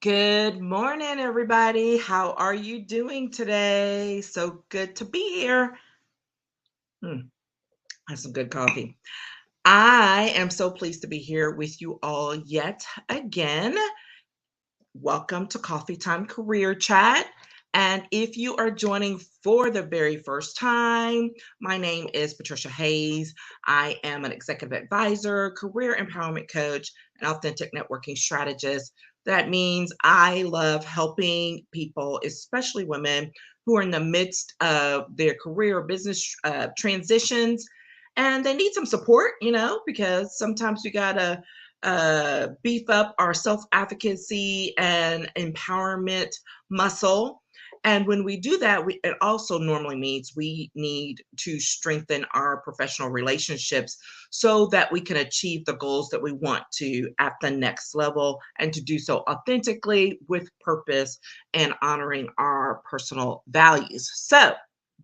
Good morning, everybody. How are you doing today? So good to be here. That's some good coffee. I am so pleased to be here with you all yet again. Welcome to Coffee Time Career Chat. And if you are joining for the very first time, my name is Patricia Hayes. I am an executive advisor, career empowerment coach, and authentic networking strategist. That means I love helping people, especially women, who are in the midst of their career or business transitions. And they need some support, because sometimes we got to beef up our self advocacy and empowerment muscle. And when we do that, it also normally means we need to strengthen our professional relationships so that we can achieve the goals that we want to at the next level and to do so authentically with purpose and honoring our personal values. So,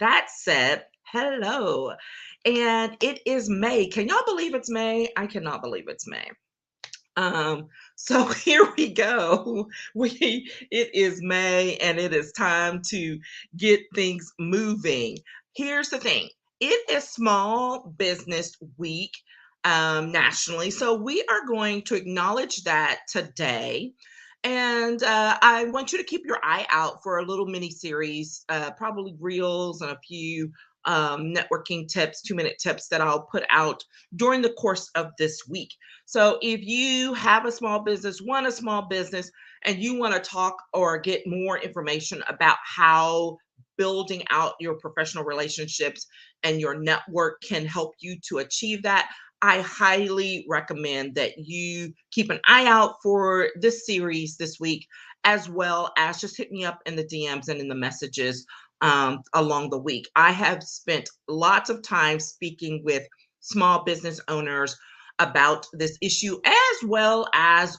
that said, hello. And it is May. Can y'all believe it's May? I cannot believe it's May. So here we go. It is May and it is time to get things moving. Here's the thing. It is Small Business Week nationally. So we are going to acknowledge that today. And I want you to keep your eye out for a little mini series, probably reels and a few networking tips, 2-minute tips that I'll put out during the course of this week. So if you have a small business, want a small business, and you want to talk or get more information about how building out your professional relationships and your network can help you to achieve that, I highly recommend that you keep an eye out for this series this week, as well as just hit me up in the DMs and in the messages along the week. I have spent lots of time speaking with small business owners about this issue, as well as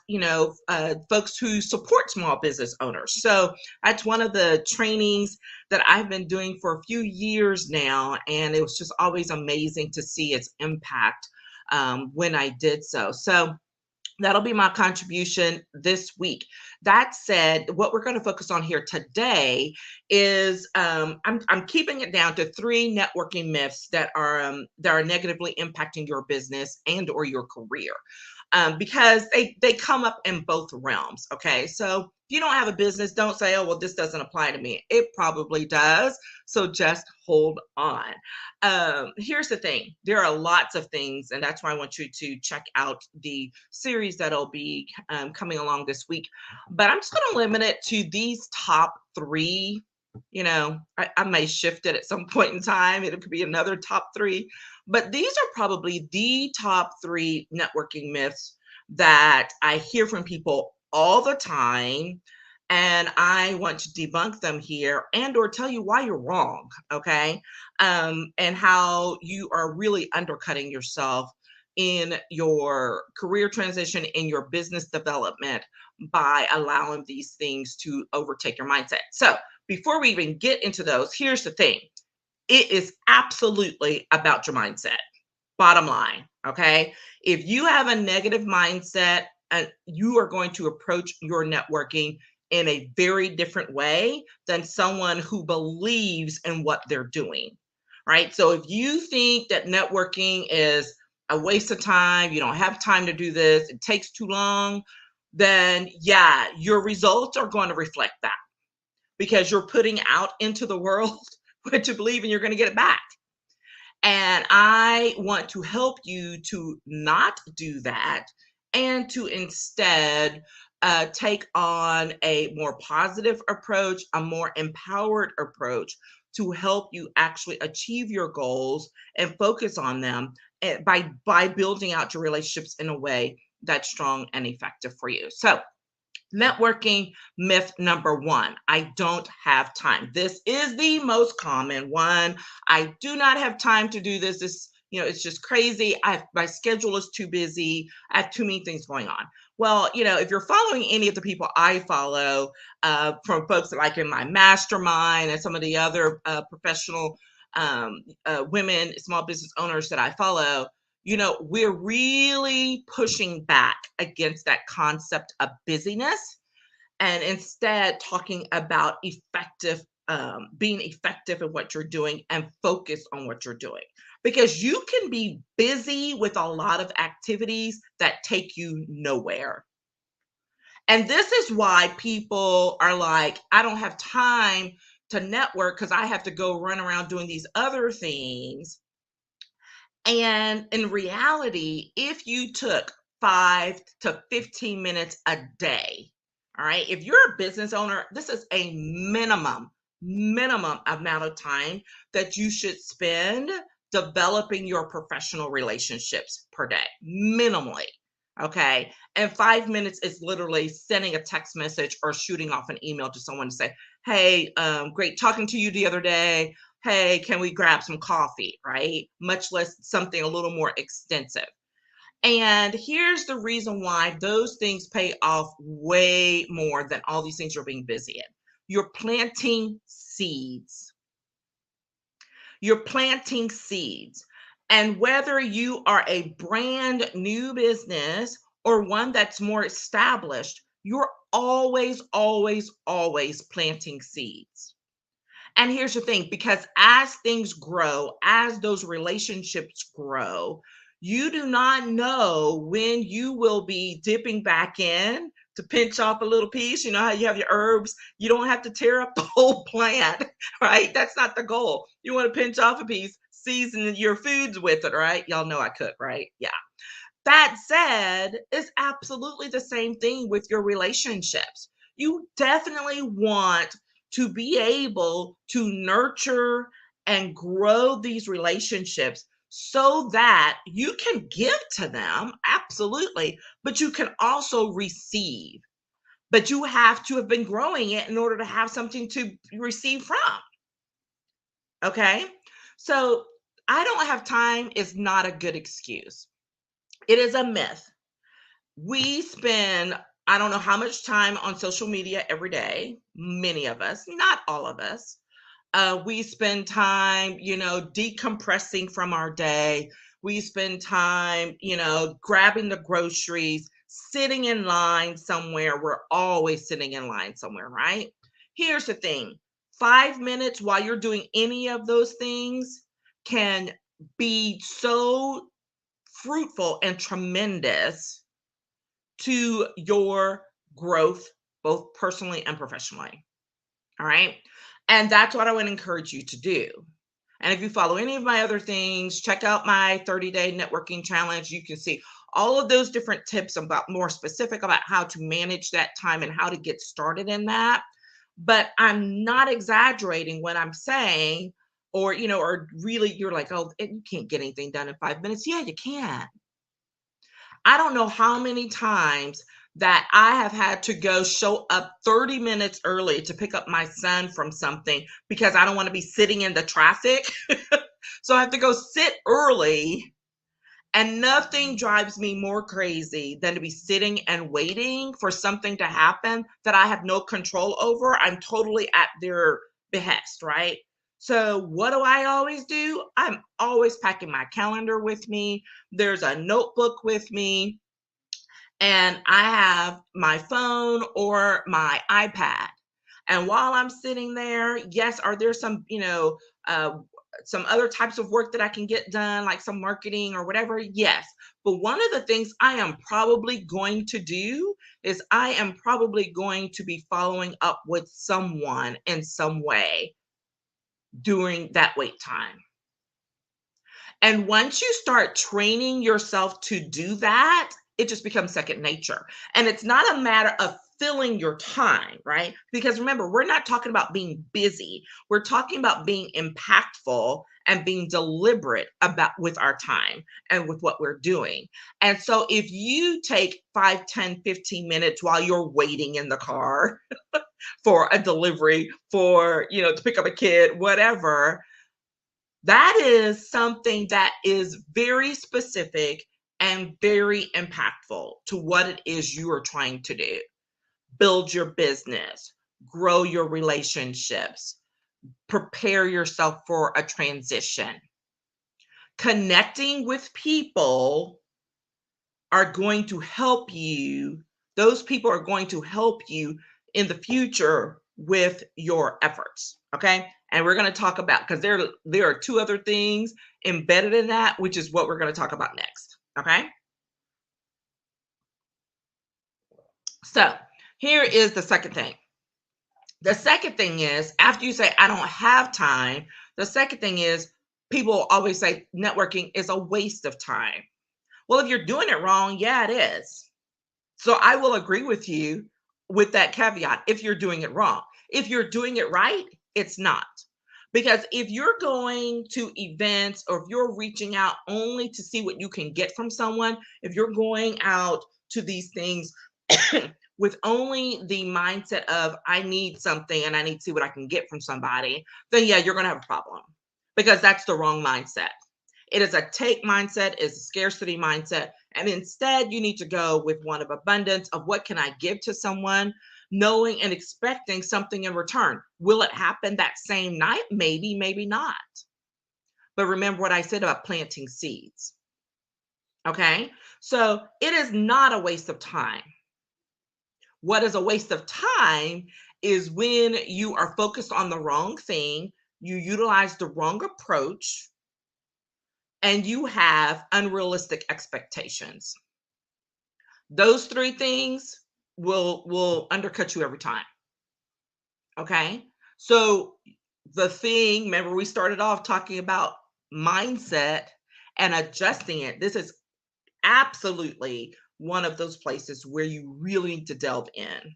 folks who support small business owners. So that's one of the trainings that I've been doing for a few years now, and it was just always amazing to see its impact when I did so. So that'll be my contribution this week. That said, what we're going to focus on here today is I'm keeping it down to 3 networking myths that are negatively impacting your business and or your career. Because they come up in both realms. Okay, so if you don't have a business, don't say, "Oh, well, this doesn't apply to me." It probably does. So just hold on. Here's the thing: there are lots of things, and that's why I want you to check out the series that'll be coming along this week. But I'm just going to limit it to these top 3. I may shift it at some point in time. It could be another top 3, but these are probably the top 3 networking myths that I hear from people all the time. And I want to debunk them here and or tell you why you're wrong, okay? And how you are really undercutting yourself in your career transition, in your business development by allowing these things to overtake your mindset. So before we even get into those, here's the thing. It is absolutely about your mindset. Bottom line, okay? If you have a negative mindset, you are going to approach your networking in a very different way than someone who believes in what they're doing, right? So if you think that networking is a waste of time, you don't have time to do this, it takes too long, then yeah, your results are going to reflect that because you're putting out into the world what you believe and you're going to get it back. And I want to help you to not do that and to instead take on a more positive approach, a more empowered approach to help you actually achieve your goals and focus on them by building out your relationships in a way that's strong and effective for you. So networking myth number 1, I don't have time. This is the most common one. I do not have time to do this. It's just crazy. My schedule is too busy. I have too many things going on. Well, if you're following any of the people I follow, from folks like in my mastermind and some of the other professional women, small business owners that I follow, we're really pushing back against that concept of busyness and instead talking about being effective in what you're doing and focus on what you're doing. Because you can be busy with a lot of activities that take you nowhere. And this is why people are like, I don't have time to network because I have to go run around doing these other things. And in reality, if you took 5 to 15 minutes a day, all right, if you're a business owner, this is a minimum amount of time that you should spend developing your professional relationships per day, minimally. Okay. And 5 minutes is literally sending a text message or shooting off an email to someone to say, hey, great talking to you the other day. Hey, can we grab some coffee? Right? Much less something a little more extensive. And here's the reason why those things pay off way more than all these things you're being busy in. You're planting seeds. You're planting seeds. And whether you are a brand new business or one that's more established, you're always planting seeds. And here's the thing, because as things grow, as those relationships grow, you do not know when you will be dipping back in to pinch off a little piece. You know how you have your herbs? You don't have to tear up the whole plant, right? That's not the goal. You want to pinch off a piece, season your foods with it, right? Y'all know I cook, right? Yeah. That said, it's absolutely the same thing with your relationships. You definitely want to be able to nurture and grow these relationships so that you can give to them, absolutely, but you can also receive. But you have to have been growing it in order to have something to receive from. Okay. So I don't have time is not a good excuse. It is a myth. We spend, I don't know how much time on social media every day, many of us, not all of us. We spend time, decompressing from our day. We spend time, grabbing the groceries, sitting in line somewhere. We're always sitting in line somewhere, right? Here's the thing, 5 minutes while you're doing any of those things can be so fruitful and tremendous to your growth, both personally and professionally. All right. And that's what I would encourage you to do. And if you follow any of my other things, check out my 30-day networking challenge. You can see all of those different tips about more specific about how to manage that time and how to get started in that. But I'm not exaggerating when I'm saying, or really you're like, oh, you can't get anything done in 5 minutes. Yeah, you can. I don't know how many times that I have had to go show up 30 minutes early to pick up my son from something because I don't want to be sitting in the traffic. So I have to go sit early, and nothing drives me more crazy than to be sitting and waiting for something to happen that I have no control over. I'm totally at their behest, right? So, what do I always do? I'm always packing my calendar with me. There's a notebook with me, and I have my phone or my iPad. And while I'm sitting there, yes, are there uh, some other types of work that I can get done, like some marketing or whatever? Yes. But one of the things I am probably going to do is I am probably going to be following up with someone in some way during that wait time. And once you start training yourself to do that, it just becomes second nature. And it's not a matter of filling your time, right? Because remember, we're not talking about being busy. We're talking about being impactful and being deliberate about with our time and with what we're doing. And so if you take 5, 10, 15 minutes while you're waiting in the car for a delivery, to pick up a kid, whatever, that is something that is very specific and very impactful to what it is you are trying to do. Build your business, grow your relationships, prepare yourself for a transition. Connecting with people are going to help you. Those people are going to help you in the future with your efforts. Okay. And we're going to talk about, because there are two other things embedded in that, which is what we're going to talk about next. Okay. So here is the second thing. The second thing is, after you say, I don't have time, the second thing is, people always say networking is a waste of time. Well, if you're doing it wrong, yeah, it is. So I will agree with you with that caveat if you're doing it wrong. If you're doing it right, it's not. Because if you're going to events or if you're reaching out only to see what you can get from someone, if you're going out to these things with only the mindset of I need something and I need to see what I can get from somebody, then yeah, you're going to have a problem, because that's the wrong mindset. It is a take mindset, it's a scarcity mindset. And instead, you need to go with one of abundance of what can I give to someone, knowing and expecting something in return. Will it happen that same night? Maybe, maybe not. But remember what I said about planting seeds. Okay. So it is not a waste of time. What is a waste of time is when you are focused on the wrong thing, you utilize the wrong approach, and you have unrealistic expectations. Those three things will undercut you every time. Okay? So the thing, remember we started off talking about mindset and adjusting it. This is absolutely one of those places where you really need to delve in.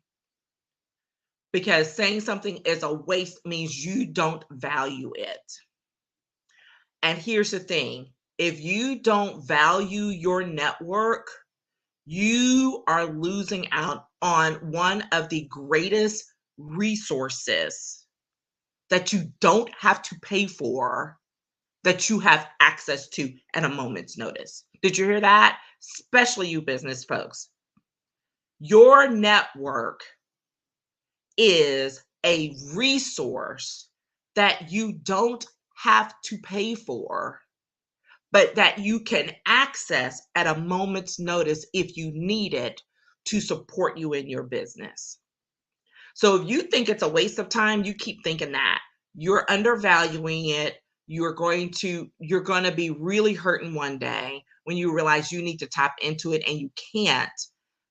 Because saying something is a waste means you don't value it. And here's the thing, if you don't value your network, you are losing out on one of the greatest resources that you don't have to pay for, that you have access to at a moment's notice. Did you hear that? Especially you business folks. Your network is a resource that you don't have to pay for, but that you can access at a moment's notice if you need it to support you in your business. So if you think it's a waste of time, you keep thinking that. You're undervaluing it. You're going to be really hurting one day when you realize you need to tap into it and you can't,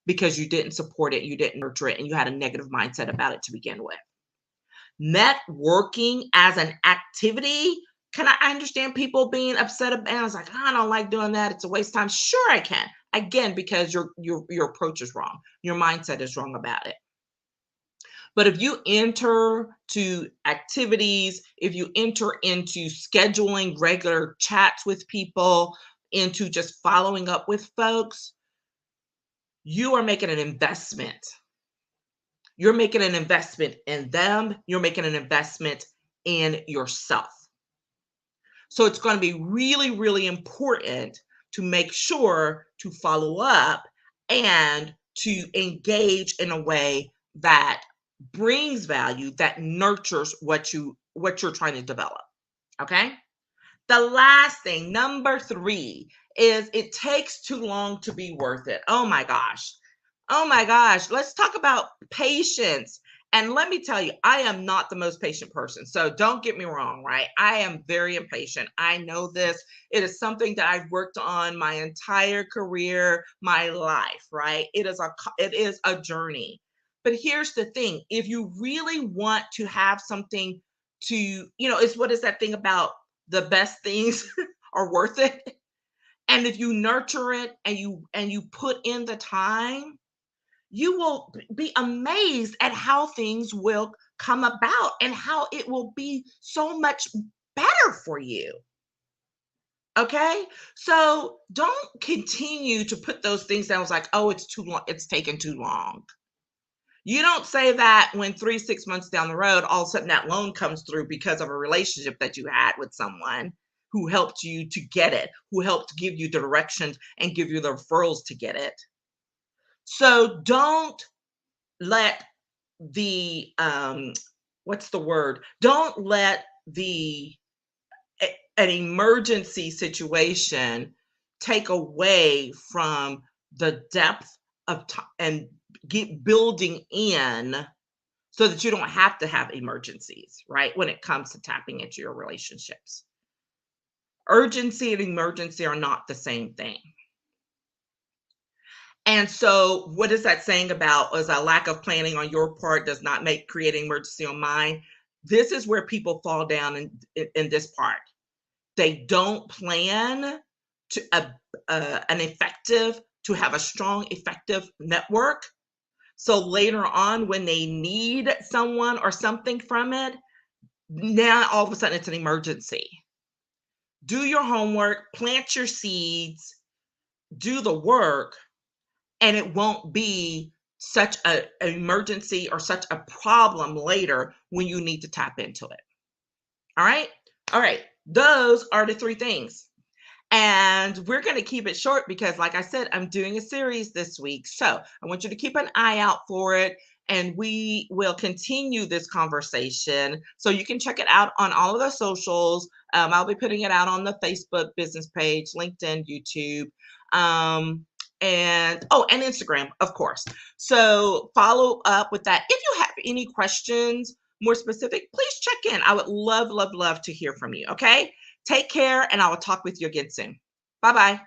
because you didn't support it, you didn't nurture it, and you had a negative mindset about it to begin with. Networking as an activity, I understand people being upset about it. I was like, I don't like doing that. It's a waste of time. Sure, I can. Again, because your approach is wrong. Your mindset is wrong about it. But if you enter to activities, if you enter into scheduling regular chats with people, into just following up with folks, you are making an investment. You're making an investment in them. You're making an investment in yourself. So it's going to be really, really important to make sure to follow up and to engage in a way that brings value, that nurtures what you're trying to develop. Okay? The last thing, number 3, is it takes too long to be worth it. Oh my gosh. Oh my gosh. Let's talk about patience. And let me tell you, I am not the most patient person. So don't get me wrong, right? I am very impatient. I know this. It is something that I've worked on my entire career, my life, right? It is a journey. But here's the thing. If you really want to have something it's what is that thing about the best things are worth it? And if you nurture it and you put in the time, you will be amazed at how things will come about and how it will be so much better for you. Okay? So don't continue to put those things down. It's like, oh, it's too long, it's taken too long. You don't say that when 3-6 months down the road, all of a sudden that loan comes through because of a relationship that you had with someone who helped you to get it, who helped give you the directions and give you the referrals to get it. So don't let the what's the word? Don't let an emergency situation take away from the depth of time and building in so that you don't have to have emergencies, right? When it comes to tapping into your relationships. Urgency and emergency are not the same thing. And so, what is that saying about is a lack of planning on your part does not make creating emergency on mine? This is where people fall down in this part. They don't plan to an effective to have a strong, effective network. So later on, when they need someone or something from it, now all of a sudden it's an emergency. Do your homework, plant your seeds, do the work, and it won't be such an emergency or such a problem later when you need to tap into it. All right. All right. Those are the three things. And we're going to keep it short because, like I said, I'm doing a series this week. So I want you to keep an eye out for it. And we will continue this conversation. So you can check it out on all of the socials. I'll be putting it out on the Facebook business page, LinkedIn, YouTube, and Instagram, of course. So follow up with that. If you have any questions, more specific, please check in. I would love, love, love to hear from you. Okay. Take care, and I will talk with you again soon. Bye-bye.